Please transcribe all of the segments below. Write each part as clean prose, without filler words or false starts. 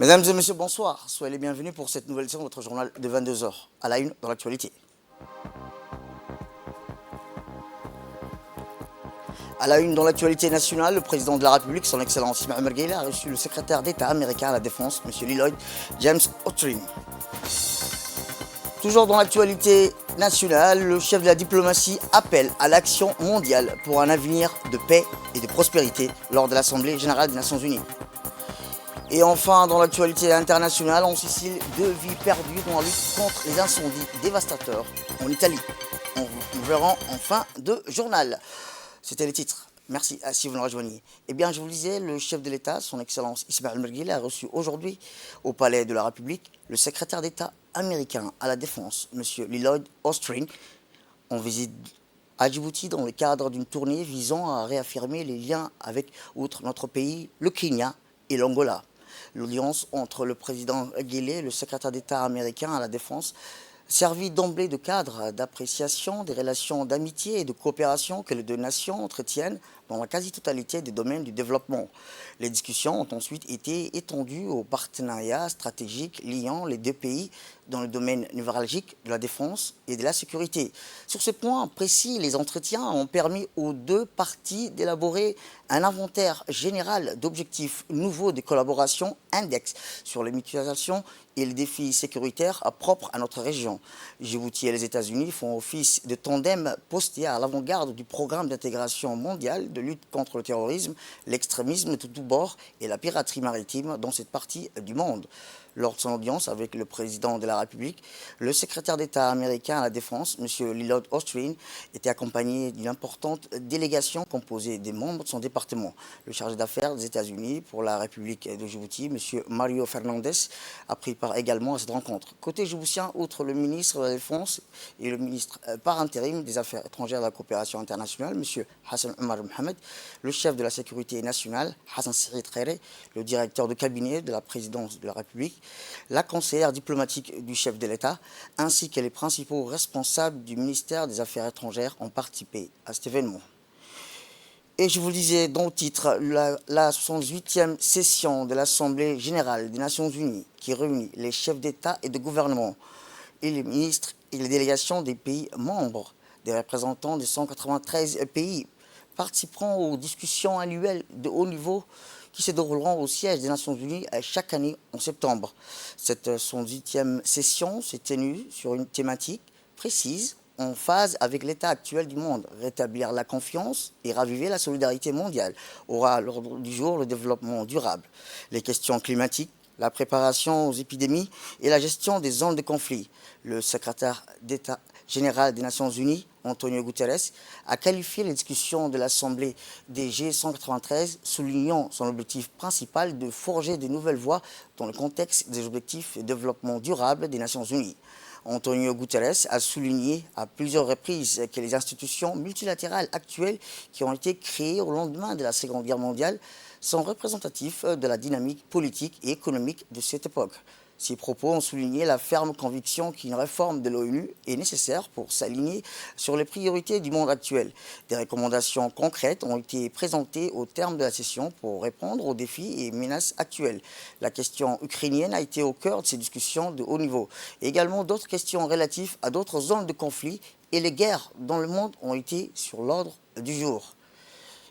Mesdames et messieurs, bonsoir. Soyez les bienvenus pour cette nouvelle édition de votre journal de 22 heures. À la une dans l'actualité. À la une dans l'actualité nationale, le président de la République, son Excellence Ismaël Omar Guelleh, a reçu le secrétaire d'État américain à la Défense, M. Lloyd James Austin. Toujours dans l'actualité nationale, le chef de la diplomatie appelle à l'action mondiale pour un avenir de paix et de prospérité lors de l'Assemblée générale des Nations Unies. Et enfin, dans l'actualité internationale, en Sicile, 2 vies perdues dans la lutte contre les incendies dévastateurs en Italie. Nous verrons en fin de journal. C'était les titres. Merci si vous nous rejoignez. Eh bien, je vous le disais, le chef de l'État, son Excellence Ismaël Omar Guelleh, a reçu aujourd'hui au Palais de la République le secrétaire d'État américain à la Défense, M. Lloyd Austin, en visite à Djibouti dans le cadre d'une tournée visant à réaffirmer les liens avec, outre notre pays, le Kenya et l'Angola. L'audience entre le président Guelleh et le secrétaire d'État américain à la Défense servit d'emblée de cadre d'appréciation des relations d'amitié et de coopération que les deux nations entretiennent dans la quasi-totalité des domaines du développement. Les discussions ont ensuite été étendues aux partenariats stratégiques liant les deux pays dans le domaine névralgique de la défense et de la sécurité. Sur ce point précis, les entretiens ont permis aux deux parties d'élaborer un inventaire général d'objectifs nouveaux de collaboration index sur les mutualisations et les défis sécuritaires propres à notre région. Djibouti et les États-Unis font office de tandem posté à l'avant-garde du programme d'intégration mondiale de lutte contre le terrorisme, l'extrémisme de tous bords et la piraterie maritime dans cette partie du monde. Lors de son audience avec le président de la République, le secrétaire d'État américain à la Défense, M. Lloyd Austin, était accompagné d'une importante délégation composée des membres de son département. Le chargé d'affaires des États-Unis pour la République de Djibouti, M. Mario Fernandez, a pris part également à cette rencontre. Côté djiboutien, outre le ministre de la Défense et le ministre par intérim des Affaires étrangères et de la coopération internationale, M. Hassan Omar Mohamed, le chef de la sécurité nationale, Hassan Saïd Khairé, le directeur de cabinet de la présidence de la République, la conseillère diplomatique du chef de l'État, ainsi que les principaux responsables du ministère des Affaires étrangères ont participé à cet événement. Et je vous le disais dans le titre, la 68e session de l'Assemblée générale des Nations Unies, qui réunit les chefs d'État et de gouvernement et les ministres et les délégations des pays membres, des représentants des 193 pays, participeront aux discussions annuelles de haut niveau qui se dérouleront au siège des Nations Unies chaque année en septembre. Cette 108e session s'est tenue sur une thématique précise en phase avec l'état actuel du monde. Rétablir la confiance et raviver la solidarité mondiale aura à l'ordre du jour le développement durable, les questions climatiques, la préparation aux épidémies et la gestion des zones de conflit. Le secrétaire d'État général des Nations Unies, Antonio Guterres, a qualifié les discussions de l'Assemblée des G193, soulignant son objectif principal de forger de nouvelles voies dans le contexte des objectifs de développement durable des Nations Unies. Antonio Guterres a souligné à plusieurs reprises que les institutions multilatérales actuelles qui ont été créées au lendemain de la Seconde Guerre mondiale sont représentatifs de la dynamique politique et économique de cette époque. Ces propos ont souligné la ferme conviction qu'une réforme de l'ONU est nécessaire pour s'aligner sur les priorités du monde actuel. Des recommandations concrètes ont été présentées au terme de la session pour répondre aux défis et menaces actuels. La question ukrainienne a été au cœur de ces discussions de haut niveau. Également, d'autres questions relatives à d'autres zones de conflit et les guerres dans le monde ont été sur l'ordre du jour.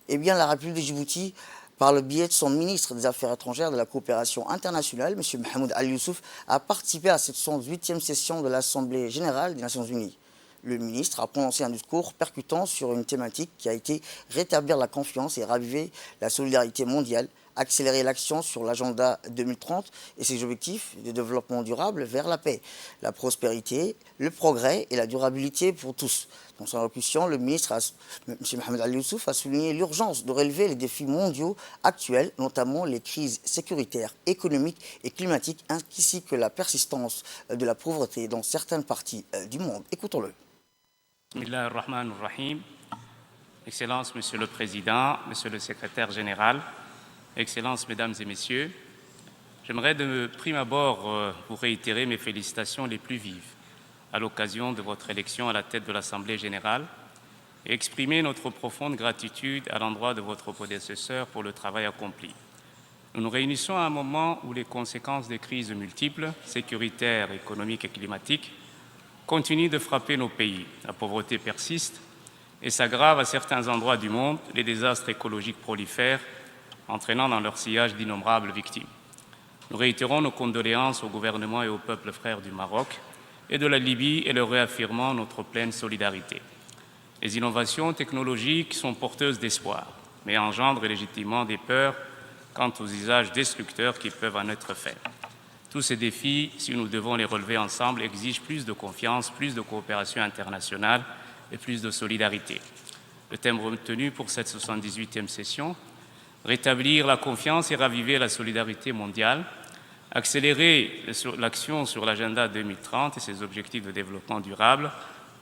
Eh bien, la République de Djibouti, par le biais de son ministre des Affaires étrangères et de la coopération internationale, M. Mohamed Ali Youssouf, a participé à cette 108e session de l'Assemblée générale des Nations Unies. Le ministre a prononcé un discours percutant sur une thématique qui a été rétablir la confiance et raviver la solidarité mondiale, accélérer l'action sur l'agenda 2030 et ses objectifs de développement durable vers la paix, la prospérité, le progrès et la durabilité pour tous. Dans son allocution, le ministre, M. Mohamed Ali Youssouf, a souligné l'urgence de relever les défis mondiaux actuels, notamment les crises sécuritaires, économiques et climatiques, ainsi que la persistance de la pauvreté dans certaines parties du monde. Écoutons-le. Bismillah ar-Rahman ar-Rahim. Excellences, Monsieur le Président, Monsieur le Secrétaire général, Excellences, Mesdames et Messieurs, j'aimerais de prime abord vous réitérer mes félicitations les plus vives à l'occasion de votre élection à la tête de l'Assemblée générale et exprimer notre profonde gratitude à l'endroit de votre prédécesseur pour le travail accompli. Nous nous réunissons à un moment où les conséquences des crises multiples, sécuritaires, économiques et climatiques, continuent de frapper nos pays. La pauvreté persiste et s'aggrave à certains endroits du monde. Les désastres écologiques prolifèrent, entraînant dans leur sillage d'innombrables victimes. Nous réitérons nos condoléances au gouvernement et au peuple frère du Maroc et de la Libye et leur réaffirmons notre pleine solidarité. Les innovations technologiques sont porteuses d'espoir, mais engendrent légitimement des peurs quant aux usages destructeurs qui peuvent en être faits. Tous ces défis, si nous devons les relever ensemble, exigent plus de confiance, plus de coopération internationale et plus de solidarité. Le thème retenu pour cette 78e session, rétablir la confiance et raviver la solidarité mondiale, accélérer l'action sur l'agenda 2030 et ses objectifs de développement durable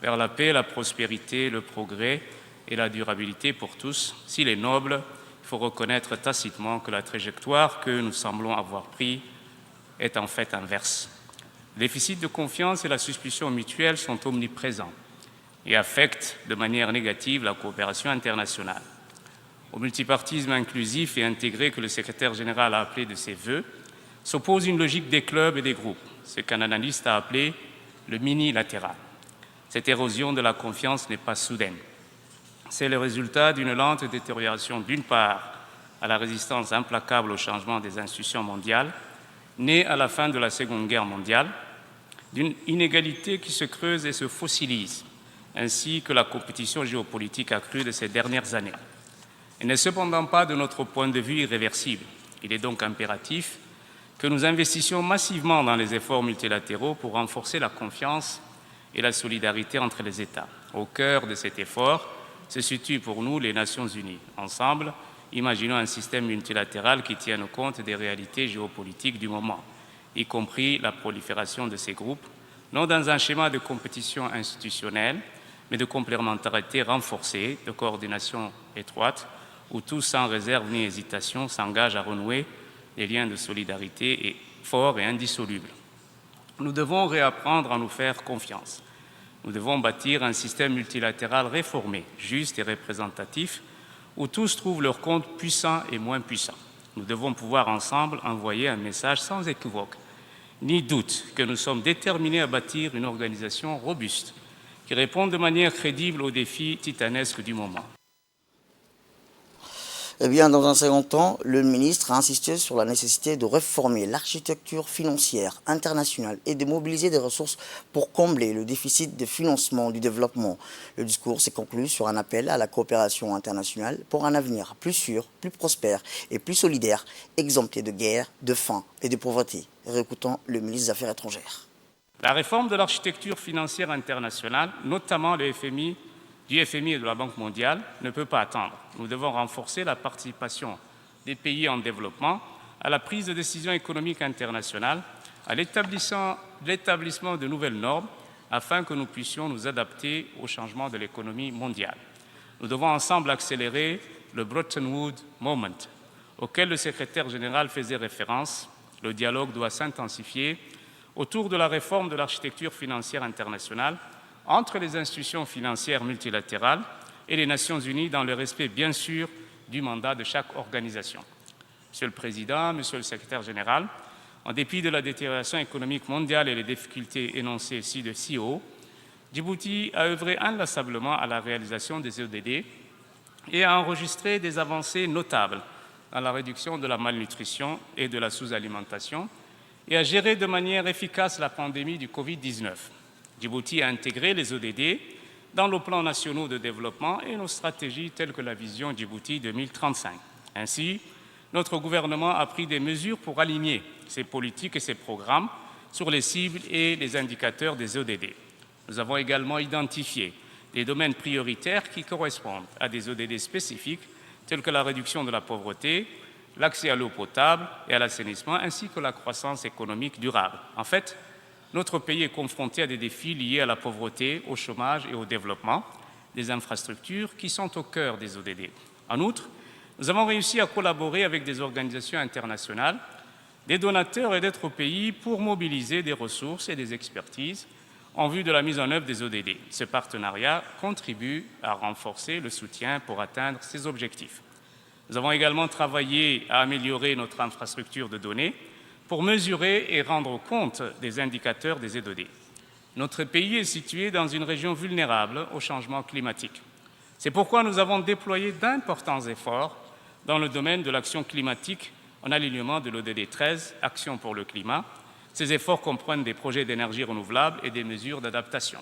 vers la paix, la prospérité, le progrès et la durabilité pour tous. S'il est noble, il faut reconnaître tacitement que la trajectoire que nous semblons avoir prise est en fait inverse. Le déficit de confiance et la suspicion mutuelle sont omniprésents et affectent de manière négative la coopération internationale. Au multipartisme inclusif et intégré que le secrétaire général a appelé de ses vœux, s'oppose une logique des clubs et des groupes, ce qu'un analyste a appelé le minilatéral. Cette érosion de la confiance n'est pas soudaine. C'est le résultat d'une lente détérioration, d'une part, à la résistance implacable au changement des institutions mondiales, née à la fin de la Seconde Guerre mondiale, d'une inégalité qui se creuse et se fossilise, ainsi que la compétition géopolitique accrue de ces dernières années. Elle n'est cependant pas, de notre point de vue, irréversible. Il est donc impératif que nous investissions massivement dans les efforts multilatéraux pour renforcer la confiance et la solidarité entre les États. Au cœur de cet effort se situent pour nous les Nations unies. Ensemble, imaginons un système multilatéral qui tienne compte des réalités géopolitiques du moment, y compris la prolifération de ces groupes, non dans un schéma de compétition institutionnelle, mais de complémentarité renforcée, de coordination étroite, où tous, sans réserve ni hésitation, s'engagent à renouer des liens de solidarité forts et indissolubles. Nous devons réapprendre à nous faire confiance. Nous devons bâtir un système multilatéral réformé, juste et représentatif, où tous trouvent leur compte puissant et moins puissant. Nous devons pouvoir ensemble envoyer un message sans équivoque, ni doute, que nous sommes déterminés à bâtir une organisation robuste, qui réponde de manière crédible aux défis titanesques du moment. Eh bien, dans un second temps, le ministre a insisté sur la nécessité de réformer l'architecture financière internationale et de mobiliser des ressources pour combler le déficit de financement du développement. Le discours s'est conclu sur un appel à la coopération internationale pour un avenir plus sûr, plus prospère et plus solidaire, exempté de guerre, de faim et de pauvreté. Réécoutons le ministre des Affaires étrangères. La réforme de l'architecture financière internationale, notamment du FMI et de la Banque mondiale, ne peut pas attendre. Nous devons renforcer la participation des pays en développement à la prise de décisions économiques internationales, à l'établissement de nouvelles normes, afin que nous puissions nous adapter au changement de l'économie mondiale. Nous devons ensemble accélérer le Bretton Woods Moment, auquel le secrétaire général faisait référence. Le dialogue doit s'intensifier autour de la réforme de l'architecture financière internationale entre les institutions financières multilatérales et les Nations unies, dans le respect, bien sûr, du mandat de chaque organisation. Monsieur le Président, Monsieur le Secrétaire général, en dépit de la détérioration économique mondiale et les difficultés énoncées ci de si haut, Djibouti a œuvré inlassablement à la réalisation des ODD et a enregistré des avancées notables dans la réduction de la malnutrition et de la sous-alimentation et a géré de manière efficace la pandémie du Covid-19. Djibouti a intégré les ODD dans nos plans nationaux de développement et nos stratégies telles que la vision Djibouti 2035. Ainsi, notre gouvernement a pris des mesures pour aligner ses politiques et ses programmes sur les cibles et les indicateurs des ODD. Nous avons également identifié des domaines prioritaires qui correspondent à des ODD spécifiques tels que la réduction de la pauvreté, l'accès à l'eau potable et à l'assainissement, ainsi que la croissance économique durable. En fait, notre pays est confronté à des défis liés à la pauvreté, au chômage et au développement des infrastructures qui sont au cœur des ODD. En outre, nous avons réussi à collaborer avec des organisations internationales, des donateurs et d'autres pays pour mobiliser des ressources et des expertises en vue de la mise en œuvre des ODD. Ce partenariat contribue à renforcer le soutien pour atteindre ces objectifs. Nous avons également travaillé à améliorer notre infrastructure de données pour mesurer et rendre compte des indicateurs des E2D. Notre pays est situé dans une région vulnérable au changement climatique. C'est pourquoi nous avons déployé d'importants efforts dans le domaine de l'action climatique en alignement de l'ODD 13, Action pour le climat. Ces efforts comprennent des projets d'énergie renouvelable et des mesures d'adaptation.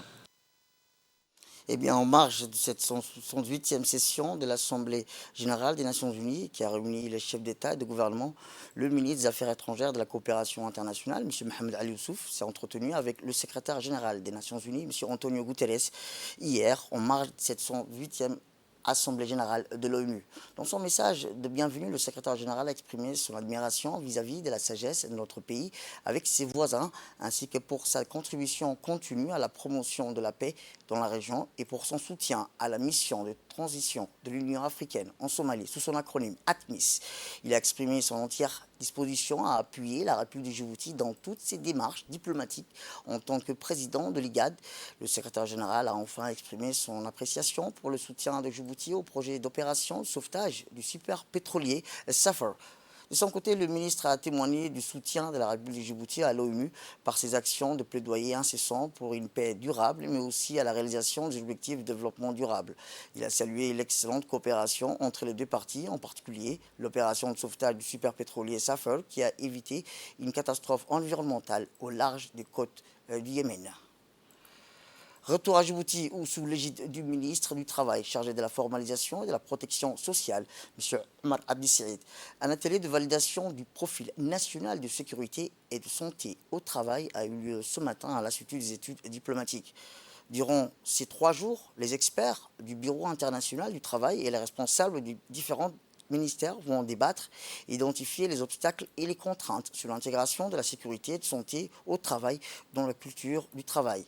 Eh bien, en marge de cette 168e session de l'Assemblée générale des Nations unies, qui a réuni les chefs d'État et de gouvernement, le ministre des Affaires étrangères et de la coopération internationale, M. Mohamed Ali Youssouf, s'est entretenu avec le secrétaire général des Nations unies, M. Antonio Guterres, hier, en marge de cette 108e Assemblée générale de l'ONU. Dans son message de bienvenue, le secrétaire général a exprimé son admiration vis-à-vis de la sagesse de notre pays avec ses voisins, ainsi que pour sa contribution continue à la promotion de la paix dans la région et pour son soutien à la mission de transition de l'Union africaine en Somalie, sous son acronyme ATMIS. Il a exprimé son entière disposition à appuyer la République de Djibouti dans toutes ses démarches diplomatiques en tant que président de l'IGAD. Le secrétaire général a enfin exprimé son appréciation pour le soutien de Djibouti au projet d'opération de sauvetage du super pétrolier Safar. De son côté, le ministre a témoigné du soutien de la République de Djibouti à l'ONU par ses actions de plaidoyer incessant pour une paix durable, mais aussi à la réalisation des objectifs de développement durable. Il a salué l'excellente coopération entre les deux parties, en particulier l'opération de sauvetage du superpétrolier Safar, qui a évité une catastrophe environnementale au large des côtes du Yémen. Retour à Djibouti, où sous l'égide du ministre du Travail chargé de la formalisation et de la protection sociale, M. Omar Abdi Saïd, un atelier de validation du profil national de sécurité et de santé au travail a eu lieu ce matin à l'Institut des études diplomatiques. Durant ces 3 jours, les experts du Bureau international du travail et les responsables des différents ministères vont en débattre et identifier les obstacles et les contraintes sur l'intégration de la sécurité et de santé au travail dans la culture du travail.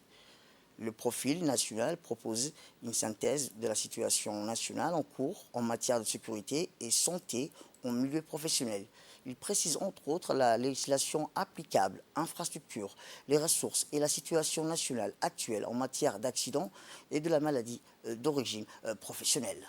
Le profil national propose une synthèse de la situation nationale en cours en matière de sécurité et santé en milieu professionnel. Il précise entre autres la législation applicable, infrastructures, les ressources et la situation nationale actuelle en matière d'accidents et de la maladie d'origine professionnelle.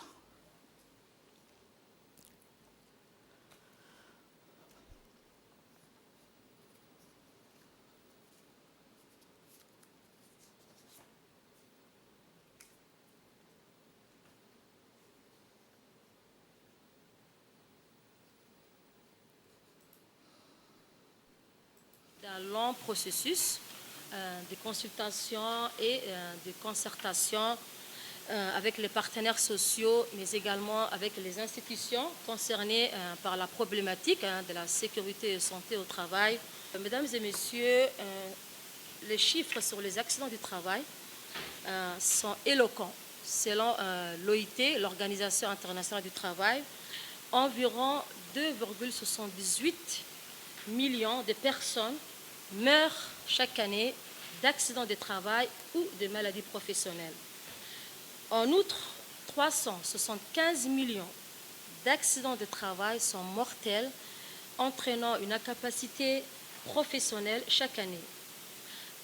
Un long processus de consultation et de concertation avec les partenaires sociaux, mais également avec les institutions concernées par la problématique de la sécurité et santé au travail. Mesdames et messieurs, les chiffres sur les accidents du travail sont éloquents. Selon l'OIT, l'Organisation internationale du travail, environ 2,78 millions de personnes meurent chaque année d'accidents de travail ou de maladies professionnelles. En outre, 375 millions d'accidents de travail sont mortels, entraînant une incapacité professionnelle chaque année.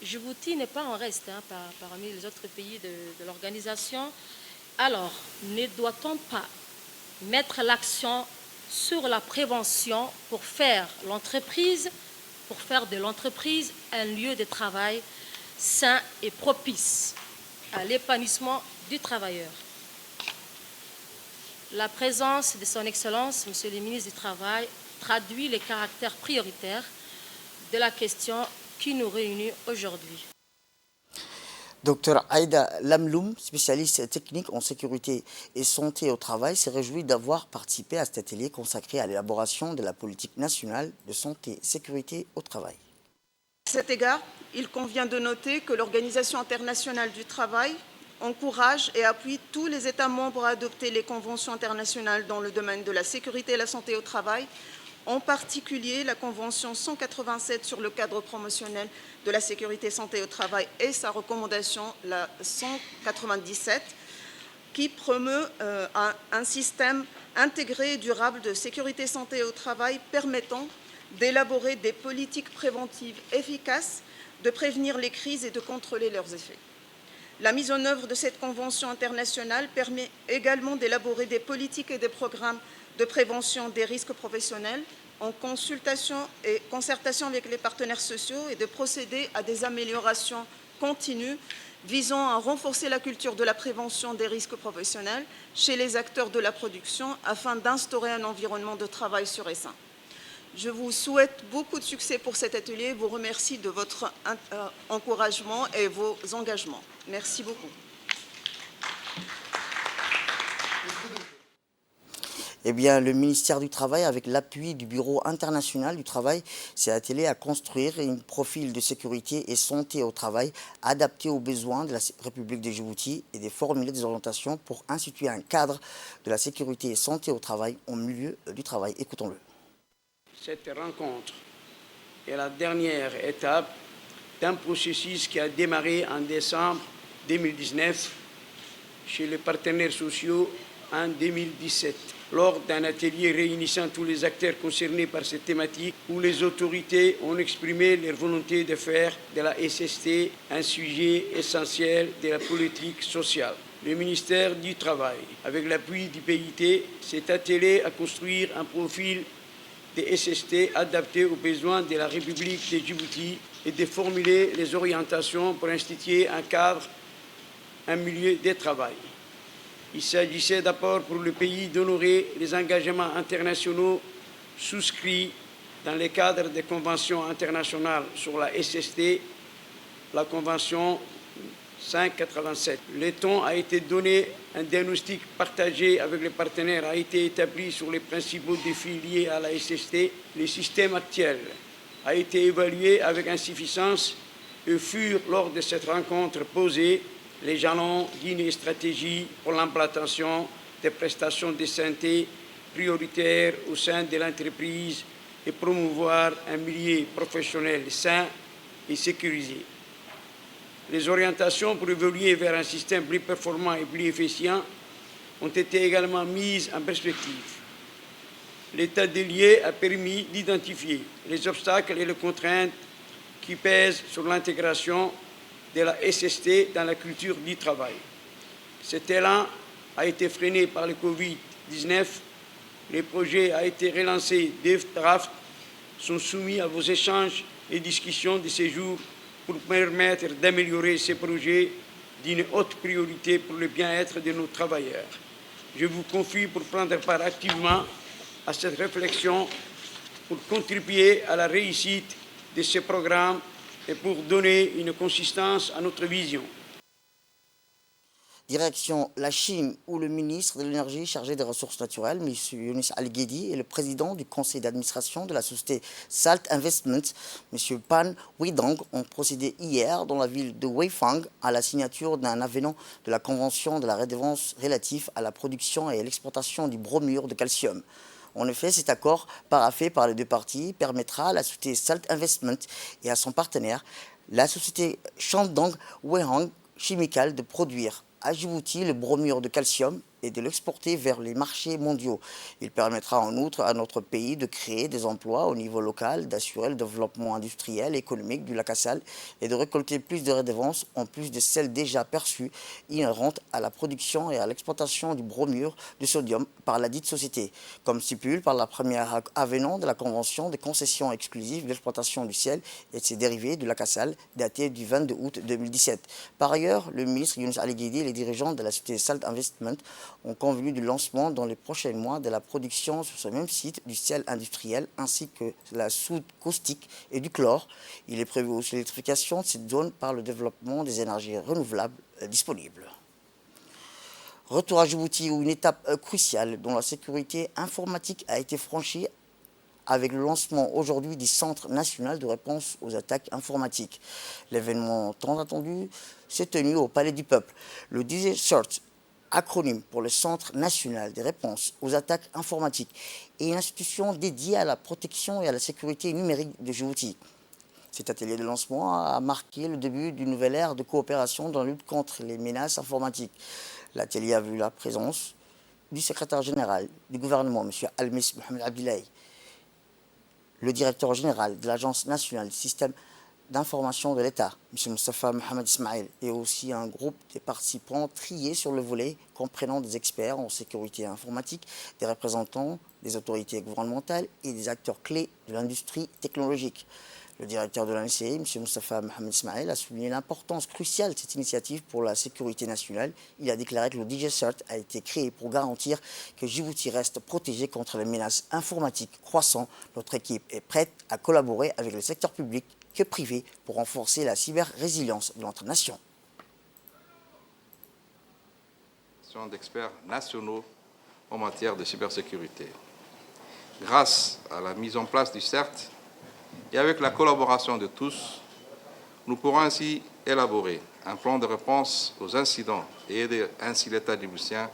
Djibouti n'est pas en reste parmi les autres pays de l'organisation. Alors, ne doit-on pas mettre l'accent sur la prévention pour faire de l'entreprise un lieu de travail sain et propice à l'épanouissement du travailleur. La présence de son Excellence, Monsieur le ministre du Travail, traduit le caractère prioritaire de la question qui nous réunit aujourd'hui. Dr Aïda Lamloum, spécialiste technique en sécurité et santé au travail, s'est réjoui d'avoir participé à cet atelier consacré à l'élaboration de la politique nationale de santé et sécurité au travail. À cet égard, il convient de noter que l'Organisation internationale du travail encourage et appuie tous les États membres à adopter les conventions internationales dans le domaine de la sécurité et la santé au travail, en particulier la Convention 187 sur le cadre promotionnel de la sécurité et santé au travail et sa recommandation, la 197, qui promeut un système intégré et durable de sécurité et santé au travail permettant d'élaborer des politiques préventives efficaces, de prévenir les crises et de contrôler leurs effets. La mise en œuvre de cette convention internationale permet également d'élaborer des politiques et des programmes de prévention des risques professionnels en consultation et concertation avec les partenaires sociaux et de procéder à des améliorations continues visant à renforcer la culture de la prévention des risques professionnels chez les acteurs de la production afin d'instaurer un environnement de travail sûr et sain. Je vous souhaite beaucoup de succès pour cet atelier et vous remercie de votre encouragement et vos engagements. Merci beaucoup. Eh bien, le ministère du Travail, avec l'appui du Bureau international du travail, s'est attelé à construire un profil de sécurité et santé au travail adapté aux besoins de la République de Djibouti et de formuler des orientations pour instituer un cadre de la sécurité et santé au travail au milieu du travail. Écoutons-le. Cette rencontre est la dernière étape d'un processus qui a démarré en décembre 2019 chez les partenaires sociaux en 2017, lors d'un atelier réunissant tous les acteurs concernés par cette thématique, où les autorités ont exprimé leur volonté de faire de la SST un sujet essentiel de la politique sociale. Le ministère du Travail, avec l'appui du PIT, s'est attelé à construire un profil de SST adapté aux besoins de la République de Djibouti et de formuler les orientations pour instituer un cadre, un milieu de travail. Il s'agissait d'abord pour le pays d'honorer les engagements internationaux souscrits dans le cadre des conventions internationales sur la SST, la Convention 587. Le ton a été donné, un diagnostic partagé avec les partenaires a été établi sur les principaux défis liés à la SST. Le système actuel a été évalué avec insuffisance et furent lors de cette rencontre posés les jalons d'une stratégie pour l'implantation des prestations de santé prioritaires au sein de l'entreprise et promouvoir un milieu professionnel sain et sécurisé. Les orientations pour évoluer vers un système plus performant et plus efficient ont été également mises en perspective. L'état des lieux a permis d'identifier les obstacles et les contraintes qui pèsent sur l'intégration de la SST dans la culture du travail. Cet élan a été freiné par le Covid-19. Le projet a été relancé. Des drafts sont soumis à vos échanges et discussions de ces jours pour permettre d'améliorer ces projets d'une haute priorité pour le bien-être de nos travailleurs. Je vous confie pour prendre part activement à cette réflexion pour contribuer à la réussite de ce programme et pour donner une consistance à notre vision. Direction la Chine, où le ministre de l'Énergie chargé des ressources naturelles, M. Younis Al-Guedi, et le président du conseil d'administration de la société Salt Investment, M. Pan Weidong, ont procédé hier dans la ville de Weifang à la signature d'un avenant de la Convention de la redevance relative à la production et à l'exportation du bromure de calcium. En effet, cet accord, paraphé par les deux parties, permettra à la société Salt Investment et à son partenaire, la société Shandong Weihang Chemical, de produire à Djibouti le bromure de calcium et de l'exporter vers les marchés mondiaux. Il permettra en outre à notre pays de créer des emplois au niveau local, d'assurer le développement industriel et économique du Lac-Salle et de récolter plus de redevances en plus de celles déjà perçues inhérentes à la production et à l'exploitation du bromure de sodium par la dite société, comme stipule par la première avenant de la Convention des concessions exclusives d'exploitation du ciel et de ses dérivés du Lac-Salle, daté du 22 août 2017. Par ailleurs, le ministre Younis Al-Guedi et les dirigeants de la société Salt Investment ont convenu du lancement dans les prochains mois de la production sur ce même site du ciel industriel ainsi que la soude caustique et du chlore. Il est prévu aussi l'électrification de cette zone par le développement des énergies renouvelables disponibles. Retour à Djibouti, où une étape cruciale dont la sécurité informatique a été franchie avec le lancement aujourd'hui du Centre national de réponse aux attaques informatiques. L'événement tant attendu s'est tenu au Palais du Peuple. Le DigiCert, acronyme pour le Centre national des réponses aux attaques informatiques, est une institution dédiée à la protection et à la sécurité numérique de Djibouti. Cet atelier de lancement a marqué le début d'une nouvelle ère de coopération dans la lutte contre les menaces informatiques. L'atelier a vu la présence du secrétaire général du gouvernement, M. Al-Mis Mohamed Abdillahi, le directeur général de l'Agence nationale du système d'information de l'État, M. Moustapha Mohamed Ismail, et aussi un groupe des participants triés sur le volet comprenant des experts en sécurité informatique, des représentants des autorités gouvernementales et des acteurs clés de l'industrie technologique. Le directeur de l'ANCI, M. Moustapha Mohamed Ismail, a souligné l'importance cruciale de cette initiative pour la sécurité nationale. Il a déclaré que le DigiCert a été créé pour garantir que Djibouti reste protégé contre les menaces informatiques croissantes. Notre équipe est prête à collaborer avec le secteur public que privé pour renforcer la cyber-résilience de notre nation. D'experts nationaux en matière de cybersécurité. Grâce à la mise en place du CERT, et avec la collaboration de tous, nous pourrons ainsi élaborer un plan de réponse aux incidents et aider ainsi l'État djiboutien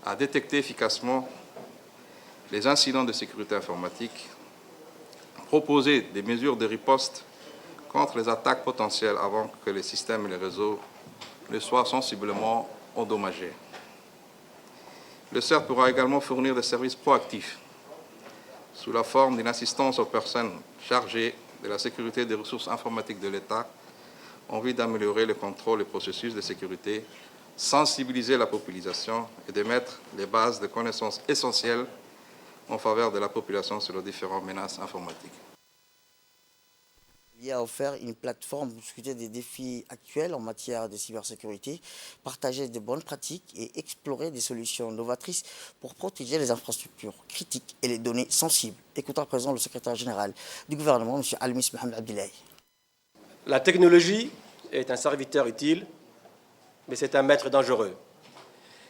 à détecter efficacement les incidents de sécurité informatique, proposer des mesures de riposte contre les attaques potentielles avant que les systèmes et les réseaux ne soient sensiblement endommagés. Le CERT pourra également fournir des services proactifs sous la forme d'une assistance aux personnes chargées de la sécurité des ressources informatiques de l'État en vue d'améliorer le contrôle et processus de sécurité, sensibiliser la population et de mettre les bases de connaissances essentielles en faveur de la population sur les différentes menaces informatiques. Il a offert une plateforme pour discuter des défis actuels en matière de cybersécurité, partager de bonnes pratiques et explorer des solutions novatrices pour protéger les infrastructures critiques et les données sensibles. Écoutons à présent le secrétaire général du gouvernement, M. Almis Mohamed Abdillahi. La technologie est un serviteur utile, mais c'est un maître dangereux.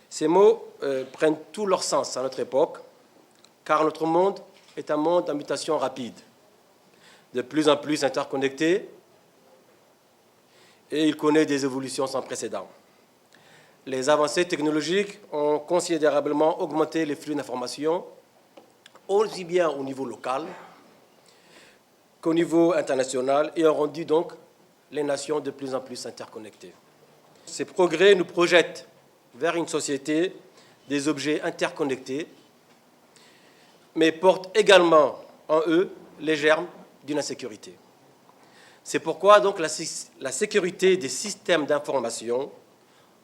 Ces mots prennent tout leur sens à notre époque, car notre monde est un monde en mutation rapide, de plus en plus interconnecté, et il connaît des évolutions sans précédent. Les avancées technologiques ont considérablement augmenté les flux d'informations, aussi bien au niveau local qu'au niveau international, et ont rendu donc les nations de plus en plus interconnectées. Ces progrès nous projettent vers une société des objets interconnectés, mais portent également en eux les germes d'une insécurité. C'est pourquoi donc la sécurité des systèmes d'information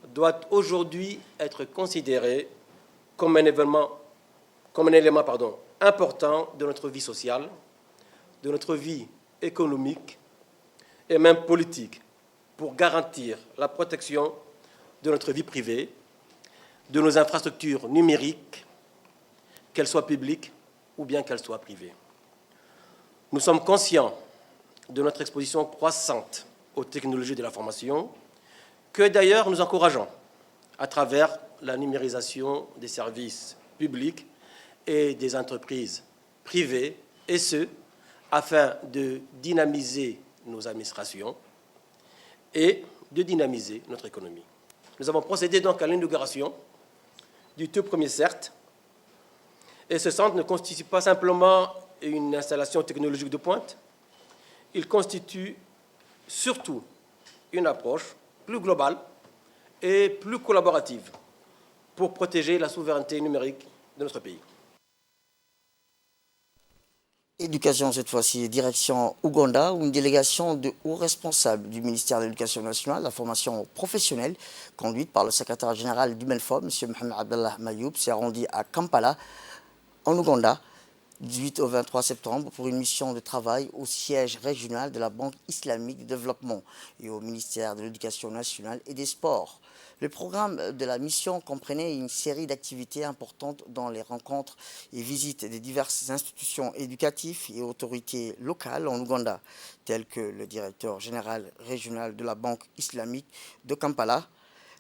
doit aujourd'hui être considérée comme un élément important de notre vie sociale, de notre vie économique et même politique, pour garantir la protection de notre vie privée, de nos infrastructures numériques, qu'elles soient publiques ou bien qu'elles soient privées. Nous sommes conscients de notre exposition croissante aux technologies de l'information, que d'ailleurs nous encourageons à travers la numérisation des services publics et des entreprises privées, et ce, afin de dynamiser nos administrations et de dynamiser notre économie. Nous avons procédé donc à l'inauguration du tout premier CERT, et ce centre ne constitue pas simplement une installation technologique de pointe, il constitue surtout une approche plus globale et plus collaborative pour protéger la souveraineté numérique de notre pays. Éducation cette fois-ci, direction Ouganda, où une délégation de hauts responsables du ministère de l'Éducation nationale, la formation professionnelle, conduite par le secrétaire général du MENFOB, M. Mohamed Abdallah Mayoub, s'est rendue à Kampala, en Ouganda, du 18 au 23 septembre, pour une mission de travail au siège régional de la Banque islamique de développement et au ministère de l'Éducation nationale et des Sports. Le programme de la mission comprenait une série d'activités importantes dans les rencontres et visites des diverses institutions éducatives et autorités locales en Ouganda, telles que le directeur général régional de la Banque islamique de Kampala,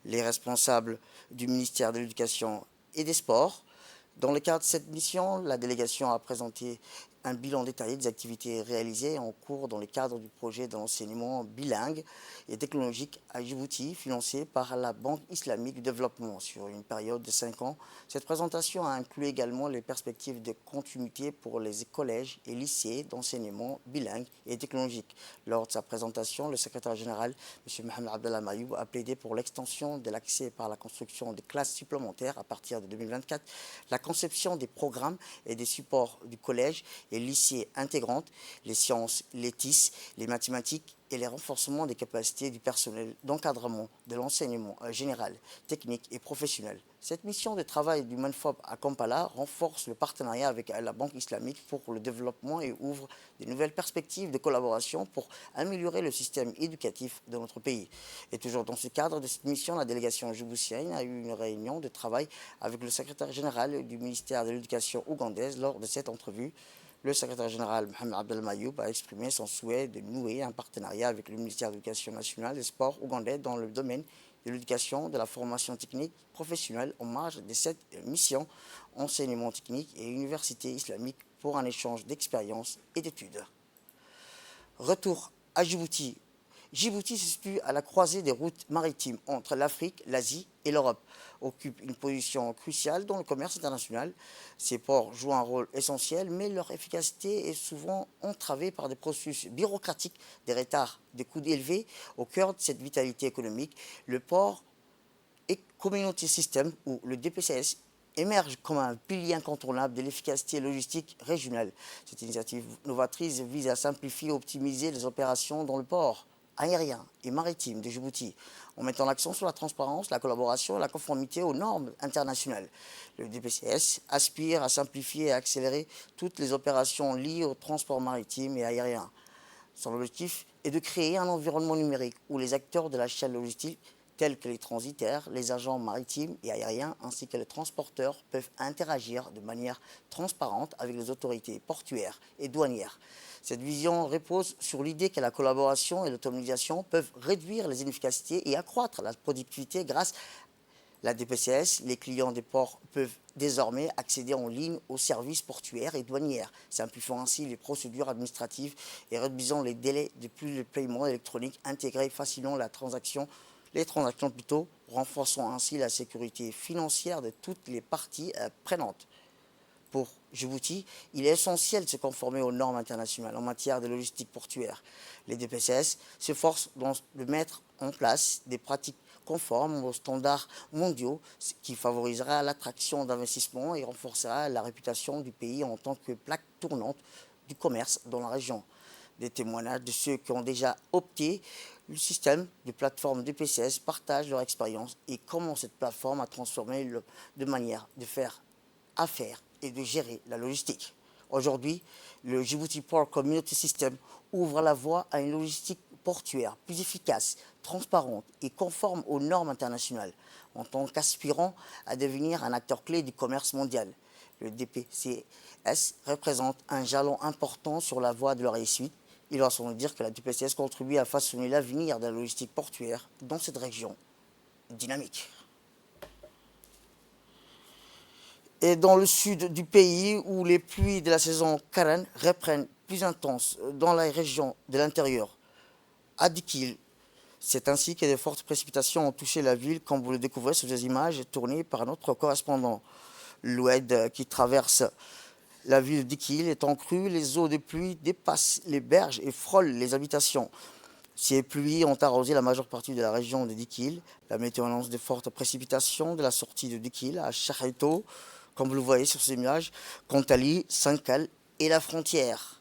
les responsables du ministère de l'Éducation et des Sports. Dans le cadre de cette mission, la délégation a présenté un bilan détaillé des activités réalisées en cours dans le cadre du projet d'enseignement bilingue et technologique à Djibouti, financé par la Banque islamique du développement sur une période de 5 ans. Cette présentation a inclus également les perspectives de continuité pour les collèges et lycées d'enseignement bilingue et technologique. Lors de sa présentation, le secrétaire général, M. Mohamed Abdallah Mayoub, a plaidé pour l'extension de l'accès par la construction de classes supplémentaires à partir de 2024, la conception des programmes et des supports du collège les lycées intégrantes, les sciences, les TIS, les mathématiques et les renforcements des capacités du personnel d'encadrement de l'enseignement général, technique et professionnel. Cette mission de travail du MANFOP à Kampala renforce le partenariat avec la Banque islamique pour le développement et ouvre de nouvelles perspectives de collaboration pour améliorer le système éducatif de notre pays. Et toujours dans ce cadre de cette mission, la délégation djiboutienne a eu une réunion de travail avec le secrétaire général du ministère de l'Éducation ougandaise. Lors de cette entrevue, le secrétaire général Mohamed Abdel Mayoub a exprimé son souhait de nouer un partenariat avec le ministère de l'Éducation nationale et des Sports ougandais dans le domaine de l'éducation, de la formation technique professionnelle en marge de cette mission enseignement technique et université islamique pour un échange d'expériences et d'études. Retour à Djibouti. Djibouti se situe à la croisée des routes maritimes entre l'Afrique, l'Asie et l'Europe, occupe une position cruciale dans le commerce international. Ces ports jouent un rôle essentiel, mais leur efficacité est souvent entravée par des processus bureaucratiques, des retards, des coûts élevés. Au cœur de cette vitalité économique, le port et Community System, ou le DPCS, émerge comme un pilier incontournable de l'efficacité logistique régionale. Cette initiative novatrice vise à simplifier et optimiser les opérations dans le port aérien et maritime de Djibouti, en mettant l'accent sur la transparence, la collaboration et la conformité aux normes internationales. Le DPCS aspire à simplifier et à accélérer toutes les opérations liées au transport maritime et aérien. Son objectif est de créer un environnement numérique où les acteurs de la chaîne logistique, tels que les transitaires, les agents maritimes et aériens, ainsi que les transporteurs, peuvent interagir de manière transparente avec les autorités portuaires et douanières. Cette vision repose sur l'idée que la collaboration et l'automatisation peuvent réduire les inefficacités et accroître la productivité grâce à la DPCS. Les clients des ports peuvent désormais accéder en ligne aux services portuaires et douanières, simplifiant ainsi les procédures administratives et réduisant les délais depuis le paiement électronique, intégrant facilement les transactions renforçant ainsi la sécurité financière de toutes les parties prenantes. Pour Djibouti, il est essentiel de se conformer aux normes internationales en matière de logistique portuaire. Les DPCS s'efforcent de mettre en place des pratiques conformes aux standards mondiaux, ce qui favorisera l'attraction d'investissements et renforcera la réputation du pays en tant que plaque tournante du commerce dans la région. Des témoignages de ceux qui ont déjà opté le système de plateforme DPCS partagent leur expérience et comment cette plateforme a transformé de manière de faire affaire et de gérer la logistique. Aujourd'hui, le Djibouti Port Community System ouvre la voie à une logistique portuaire plus efficace, transparente et conforme aux normes internationales, en tant qu'aspirant à devenir un acteur clé du commerce mondial. Le DPCS représente un jalon important sur la voie de leur réussite. Il va sans dire que la DPCS contribue à façonner l'avenir de la logistique portuaire dans cette région dynamique. Et dans le sud du pays, où les pluies de la saison Karen reprennent plus intenses dans la région de l'intérieur, à Dikil, c'est ainsi que de fortes précipitations ont touché la ville, comme vous le découvrez sur ces images tournées par notre correspondant. L'Oued qui traverse la ville de Dikil est en crue, les eaux de pluie dépassent les berges et frôlent les habitations. Ces pluies ont arrosé la majeure partie de la région de Dikil. La météo annonce de fortes précipitations de la sortie de Dikil à Chahaito, comme vous le voyez sur ces images, Kontali, Sankal et la frontière.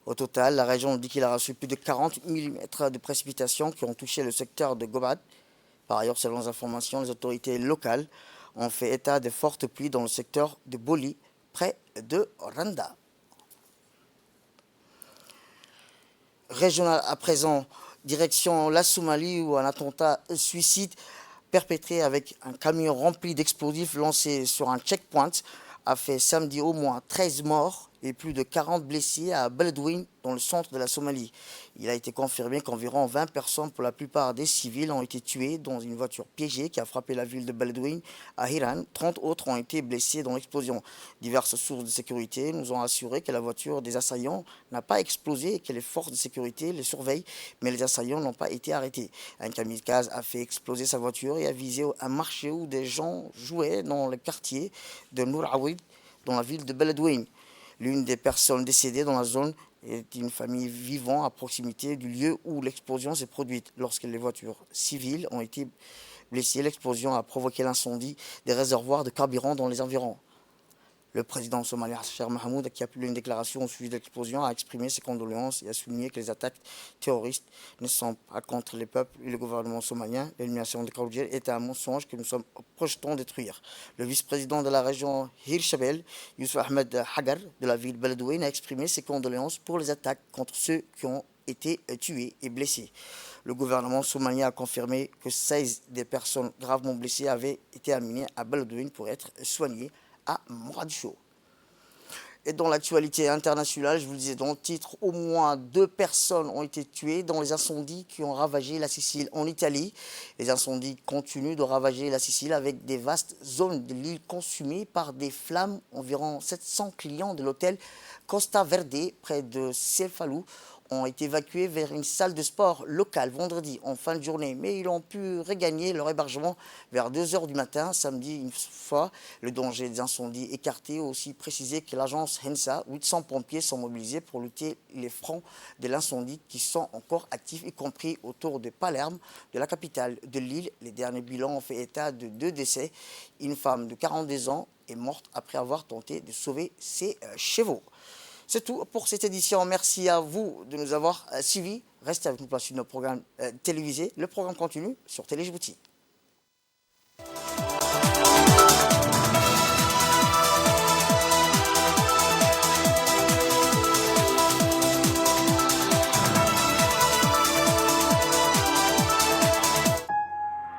Au total, la région de Dikil a reçu plus de 40 mm de précipitations qui ont touché le secteur de Gobad. Par ailleurs, selon les informations, les autorités locales ont fait état de fortes pluies dans le secteur de Boli, près de Randa. Régional à présent, direction la Somalie, où un attentat suicide perpétré avec un camion rempli d'explosifs lancé sur un checkpoint a fait samedi au moins 13 morts et plus de 40 blessés à Beledweyne, dans le centre de la Somalie. Il a été confirmé qu'environ 20 personnes, pour la plupart des civils, ont été tuées dans une voiture piégée qui a frappé la ville de Beledweyne à Hiran. 30 autres ont été blessés dans l'explosion. Diverses sources de sécurité nous ont assuré que la voiture des assaillants n'a pas explosé et que les forces de sécurité les surveillent, mais les assaillants n'ont pas été arrêtés. Un kamikaze a fait exploser sa voiture et a visé un marché où des gens jouaient dans le quartier de Nour Awid, dans la ville de Beledweyne. L'une des personnes décédées dans la zone est une famille vivant à proximité du lieu où l'explosion s'est produite. Lorsque les voitures civiles ont été blessées, l'explosion a provoqué l'incendie des réservoirs de carburant dans les environs. Le président somalien Hassan Mahmoud, qui a publié une déclaration au sujet de l'explosion, a exprimé ses condoléances et a souligné que les attaques terroristes ne sont pas contre les peuples et le gouvernement somalien. L'élimination des Khaoudjir est un mensonge que nous sommes projetons détruire. Le vice-président de la région Hirshabelle, Youssef Ahmed Hagar, de la ville Beledouine, a exprimé ses condoléances pour les attaques contre ceux qui ont été tués et blessés. Le gouvernement somalien a confirmé que 16 des personnes gravement blessées avaient été amenées à Beledouine pour être soignées à Mogadiscio. Et dans l'actualité internationale, je vous le disais dans le titre, au moins 2 personnes ont été tuées dans les incendies qui ont ravagé la Sicile en Italie. Les incendies continuent de ravager la Sicile avec des vastes zones de l'île consumées par des flammes. Environ 700 clients de l'hôtel Costa Verde, près de Cefalù, ont été évacués vers une salle de sport locale vendredi en fin de journée, mais ils ont pu regagner leur hébergement vers 2 h du matin samedi. Une fois le danger des incendies écarté, aussi précisé que l'agence HENSA, 800 pompiers sont mobilisés pour lutter les fronts de l'incendie qui sont encore actifs, y compris autour de Palerme, de la capitale de l'île. Les derniers bilans ont fait état de 2 décès. Une femme de 42 ans est morte après avoir tenté de sauver ses chevaux. C'est tout pour cette édition. Merci à vous de nous avoir suivis. Restez avec nous pour la suite de nos programmes télévisés. Le programme continue sur Télé Djibouti.